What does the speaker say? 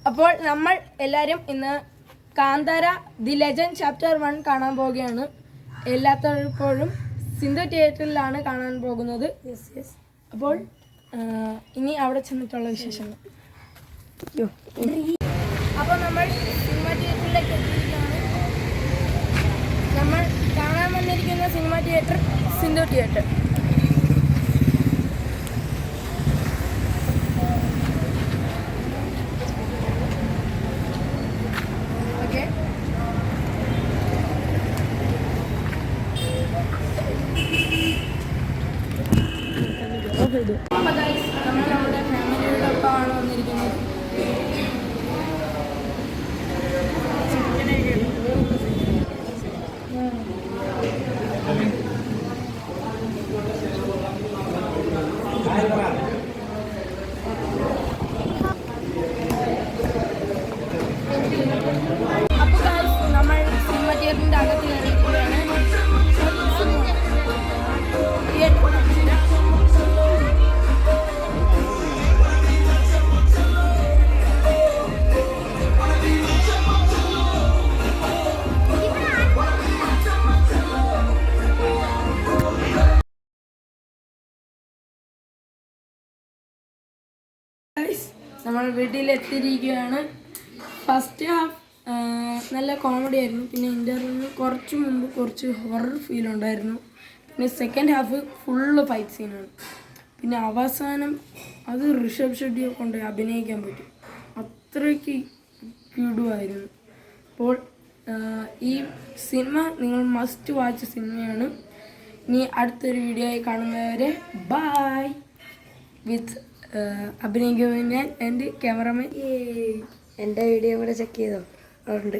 അപ്പോൾ നമ്മൾ എല്ലാവരും ഇന്ന് കാന്താര ദി ലെജൻഡ് ചാപ്റ്റർ 1 കാണാൻ പോവുകയാണ്. എല്ലാത്തോഴും സിന്ധു തിയേറ്ററിലാണ് കാണാൻ പോകുന്നത്. അപ്പോൾ ഇനി അവിടെ ചെന്നിട്ടുള്ള വിശേഷങ്ങൾ. അപ്പോൾ നമ്മൾ സിനിമ തിയേറ്ററിലേക്ക് എത്തിയിരിക്കുകയാണ്. നമ്മൾ കാണാൻ വന്നിരിക്കുന്ന സിനിമ തിയേറ്റർ സിന്ധു തിയേറ്റർ. നമ്മൾ നമ്മുടെ ഫാമിലിയുടെ ഒപ്പമാണ് വന്നിരിക്കുന്നത്. അപ്പോൾ നമ്മൾ സിനിമ തിയേറ്ററിൻ്റെ അകത്ത് കയറിയിരിക്കുകയാണ്. നമ്മൾ വീട്ടിലെത്തിയിരിക്കുകയാണ്. ഫസ്റ്റ് ഹാഫ് നല്ല കോമഡി ആയിരുന്നു. പിന്നെ ഇൻ്റർവ്യൂവിന് കുറച്ച് മുമ്പ് കുറച്ച് ഹൊറർ ഫീൽ ഉണ്ടായിരുന്നു. പിന്നെ സെക്കൻഡ് ഹാഫ് ഫുള്ള് ഫൈറ്റ് സീനാണ്. പിന്നെ അവസാനം അത് ഋഷഭ് ഷെട്ടിയെ കൊണ്ട് അഭിനയിക്കാൻ പറ്റും, അത്രയ്ക്ക് കിടുവായിരുന്നു. അപ്പോൾ ഈ സിനിമ നിങ്ങൾ മസ്റ്റ് വാച്ച് സിനിമയാണ്. ഇനി അടുത്തൊരു വീഡിയോ ആയി കാണുന്നവരെ ബൈ. വിത്ത് അഭിനയിക്കുവാൻ എൻ്റെ ക്യാമറമാൻ. എൻ്റെ വീഡിയോ കൂടെ ചെക്ക് ചെയ്തോ? ഉണ്ട്.